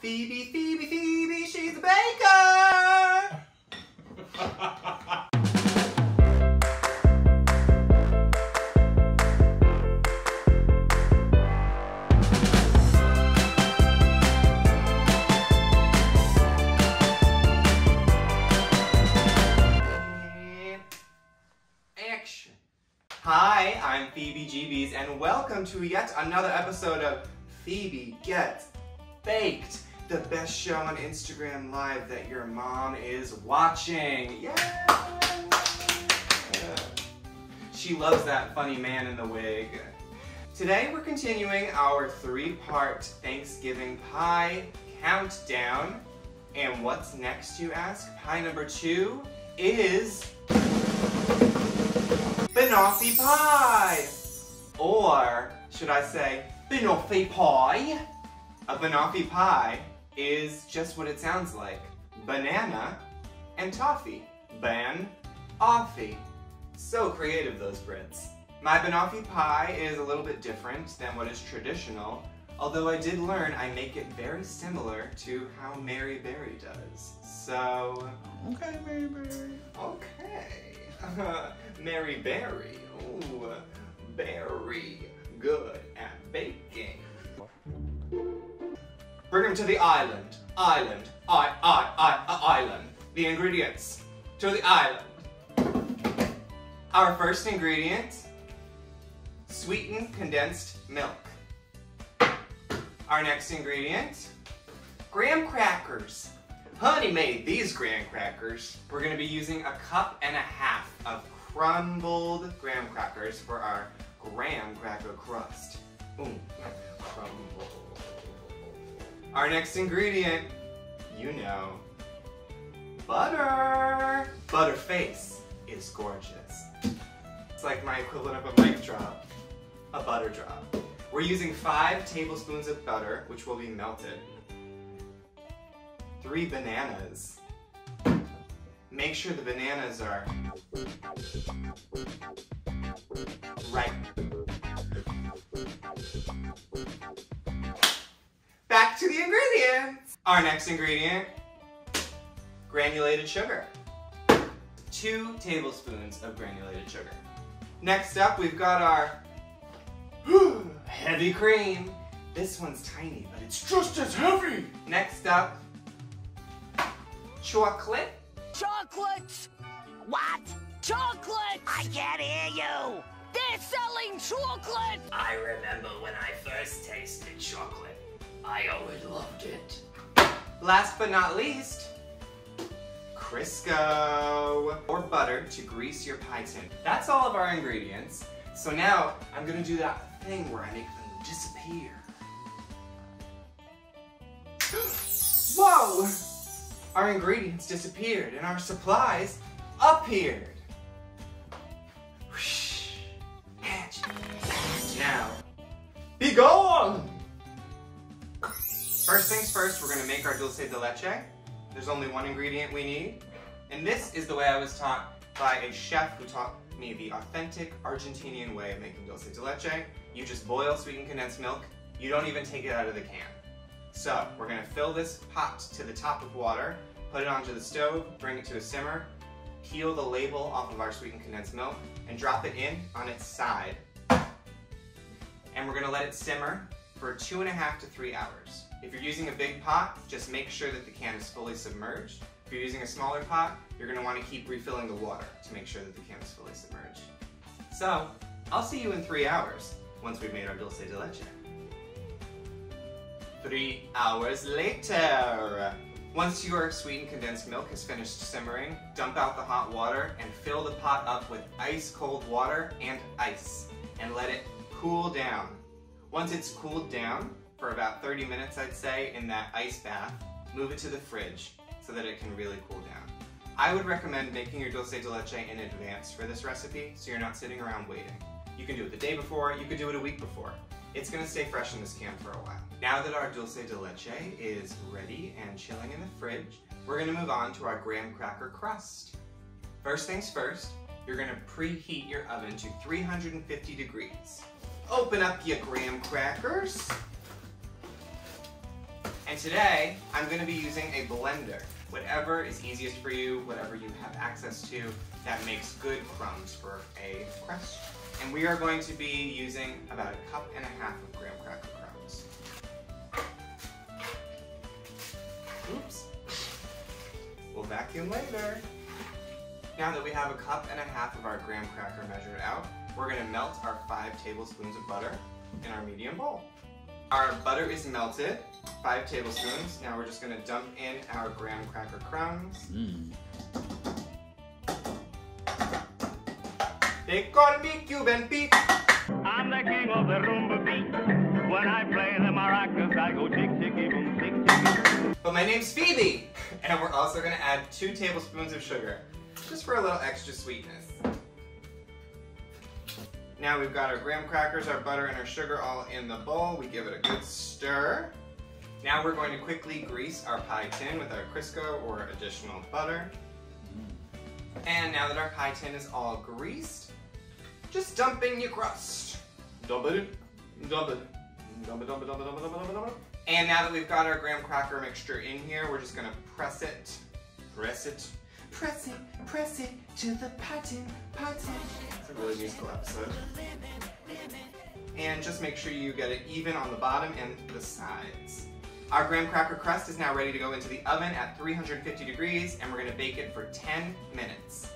Phoebe, Phoebe, Phoebe, she's a baker! Action. Hi, I'm Phoebe Jeebies, and welcome to yet another episode of Phoebe Gets Baked, the best show on Instagram Live that your mom is watching. Yeah! She loves that funny man in the wig. Today we're continuing our 3-part Thanksgiving pie countdown. And what's next, you ask? Pie number 2 is banoffee pie! Or should I say banoffee pie? A banoffee pie is just what it sounds like. Banana and toffee. Ban-offee. So creative, those Brits. My banoffee pie is a little bit different than what is traditional, although I did learn I make it very similar to how Mary Berry does. So, okay, Mary Berry. Okay. Mary Berry. Ooh, very good at baking. Bring them to the island. Island. Island. The ingredients. To the island. Our first ingredient, sweetened condensed milk. Our next ingredient, graham crackers. Honey made these graham crackers. We're going to be using 1.5 cups of crumbled graham crackers for our graham cracker crust. Crumble. Our next ingredient, you know, butter. Butter face is gorgeous. It's like my equivalent of a mic drop, a butter drop. We're using 5 tablespoons of butter, which will be melted. 3 bananas. Make sure the bananas are ripe. Back to the ingredients. Our next ingredient, granulated sugar. 2 tablespoons of granulated sugar. Next up, we've got our heavy cream. This one's tiny, but it's just as heavy. Next up, chocolate. Chocolate! What? Chocolate! I can't hear you! They're selling chocolate! I remember when I first tasted chocolate. I always loved it. Last but not least, Crisco, or butter to grease your pie tin. That's all of our ingredients. So now I'm gonna do that thing where I make them disappear. Whoa! Our ingredients disappeared and our supplies appeared. Now, be gone! First things first, we're gonna make our dulce de leche. There's only 1 ingredient we need. And this is the way I was taught by a chef who taught me the authentic Argentinian way of making dulce de leche. You just boil sweetened condensed milk. You don't even take it out of the can. So, we're gonna fill this pot to the top with water, put it onto the stove, bring it to a simmer, peel the label off of our sweetened condensed milk, and drop it in on its side. And we're gonna let it simmer for 2.5 to 3 hours. If you're using a big pot, just make sure that the can is fully submerged. If you're using a smaller pot, you're gonna wanna keep refilling the water to make sure that the can is fully submerged. So, I'll see you in 3 hours once we've made our dulce de leche. 3 hours later. Once your sweetened condensed milk has finished simmering, dump out the hot water and fill the pot up with ice cold water and ice, and let it cool down. Once it's cooled down, for about 30 minutes I'd say, in that ice bath, move it to the fridge so that it can really cool down. I would recommend making your dulce de leche in advance for this recipe so you're not sitting around waiting. You can do it the day before, you could do it a week before. It's gonna stay fresh in this can for a while. Now that our dulce de leche is ready and chilling in the fridge, we're gonna move on to our graham cracker crust. First things first, you're gonna preheat your oven to 350 degrees. Open up your graham crackers And today, I'm going to be using a blender. Whatever is easiest for you, whatever you have access to, that makes good crumbs for a crust. And we are going to be using about 1.5 cups of graham cracker crumbs. Oops. We'll vacuum later. Now that we have 1.5 cups of our graham cracker measured out, we're going to melt our 5 tablespoons of butter in our medium bowl. Our butter is melted, 5 tablespoons. Now we're just going to dump in our graham cracker crumbs. They call me Cuban Pete. I'm the king of the rumba beat. When I play the maracas, I go chick chicky boom, chick chicky. But my name's Phoebe, and we're also going to add 2 tablespoons of sugar, just for a little extra sweetness. Now we've got our graham crackers, our butter, and our sugar all in the bowl. We give it a good stir. Now we're going to quickly grease our pie tin with our Crisco or additional butter. And now that our pie tin is all greased, just dump in your crust. Dump it, dump it, dump it, dump it, dump it, dump it, dump it, dump it. And now that we've got our graham cracker mixture in here, we're just gonna press it, press it, press it, press it to the pie tin, pie tin. It's a really musical episode. And just make sure you get it even on the bottom and the sides. Our graham cracker crust is now ready to go into the oven at 350 degrees, and we're going to bake it for 10 minutes.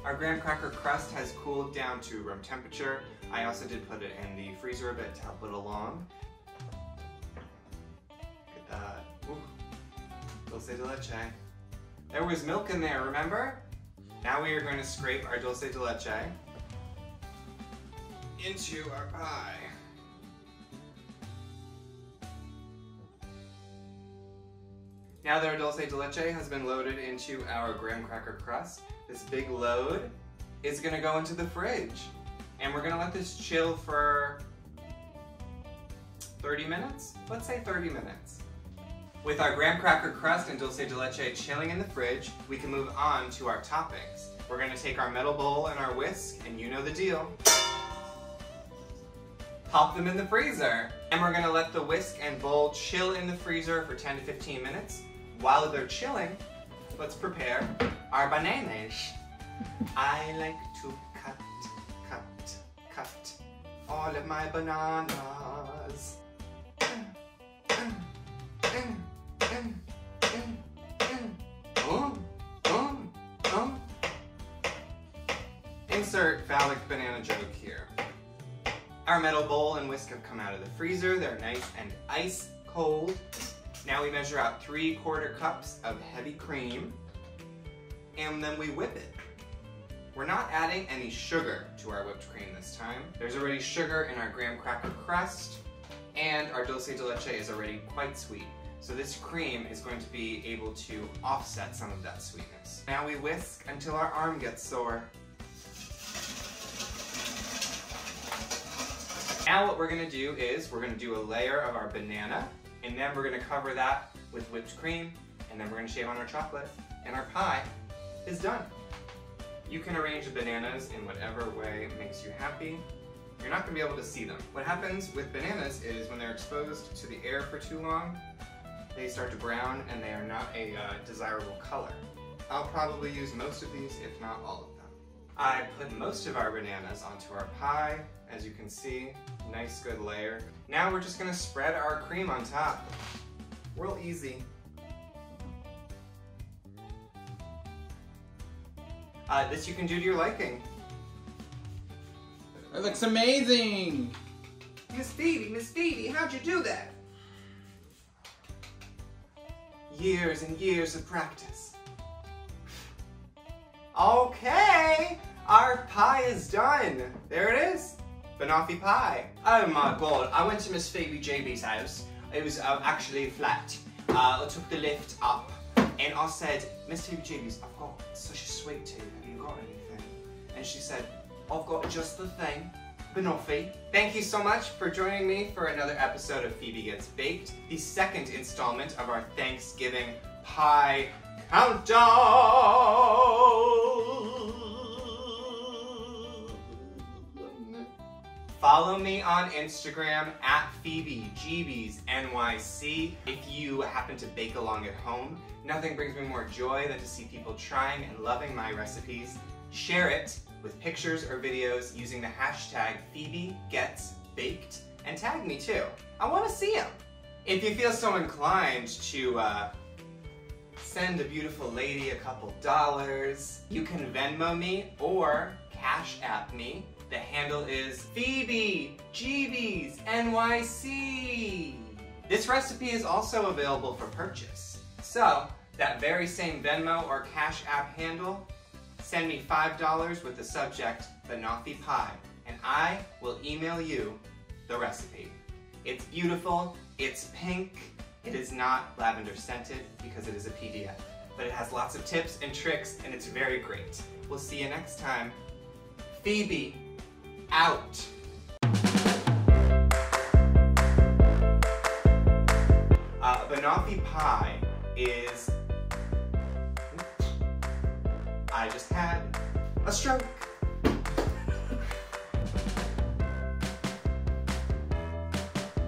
Our graham cracker crust has cooled down to room temperature. I also did put it in the freezer a bit to help it along. Look at that. Ooh. Dulce de leche. There was milk in there, remember? Now we are going to scrape our dulce de leche into our pie. Now that our dulce de leche has been loaded into our graham cracker crust, this big load is going to go into the fridge. And we're going to let this chill for 30 minutes? Let's say 30 minutes. With our graham cracker crust and dulce de leche chilling in the fridge, we can move on to our toppings. We're going to take our metal bowl and our whisk, and you know the deal. Pop them in the freezer. And we're going to let the whisk and bowl chill in the freezer for 10 to 15 minutes. While they're chilling, let's prepare our bananas. I like to cut all of my bananas. Insert phallic banana joke here. Our metal bowl and whisk have come out of the freezer. They're nice and ice cold. Now we measure out 3/4 cups of heavy cream, and then we whip it. We're not adding any sugar to our whipped cream this time. There's already sugar in our graham cracker crust, and our dulce de leche is already quite sweet. So this cream is going to be able to offset some of that sweetness. Now we whisk until our arm gets sore. Now what we're going to do is we're going to do a layer of our banana, and then we're going to cover that with whipped cream, and then we're going to shave on our chocolate, and our pie is done. You can arrange the bananas in whatever way makes you happy. You're not going to be able to see them. What happens with bananas is when they're exposed to the air for too long, they start to brown and they are not a desirable color. I'll probably use most of these, if not all of them. I put most of our bananas onto our pie. As you can see, nice good layer. Now we're just gonna spread our cream on top. Real easy. This you can do to your liking. That looks amazing! Miss Phoebe, how'd you do that? Years and years of practice. Okay, our pie is done. There it is. Banoffee pie. Oh my god, I went to Miss Phoebe Jeebies' house. It was actually flat. I took the lift up and I said, Miss Phoebe Jeebies, I've got such a sweet tooth. Have you got anything? And she said, I've got just the thing. Banoffee. Thank you so much for joining me for another episode of Phoebe Gets Baked, the second installment of our Thanksgiving pie countdown. Follow me on Instagram at Phoebe Jeebies NYC. If you happen to bake along at home, nothing brings me more joy than to see people trying and loving my recipes. Share it with pictures or videos using the hashtag Phoebe Gets Baked and tag me too. I want to see them. If you feel so inclined to send a beautiful lady a couple dollars, you can Venmo me or Cash App me. The handle is Phoebe Jeebies NYC. This recipe is also available for purchase. So, that very same Venmo or Cash App handle, send me $5 with the subject BANOFFEE PIE, and I will email you the recipe. It's beautiful, it's pink, it is not lavender scented because it is a PDF, but it has lots of tips and tricks and it's very great. We'll see you next time. Phoebe, out. BANOFFEE pie is... I just had a stroke.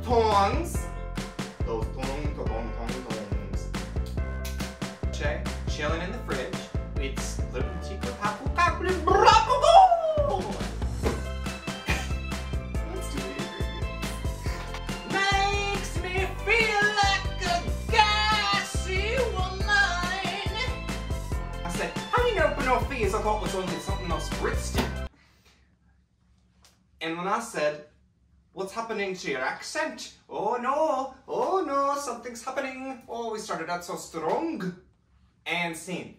Tongs. Those tongs. Chilling in the fridge. It's let's do the ingredients. Makes me feel like a gassy woman. I said, how do you know BANOFFEE is? I thought it was only something else spritzed in. And when I said, what's happening to your accent? Oh no, something's happening. Oh, we started out so strong. And scene.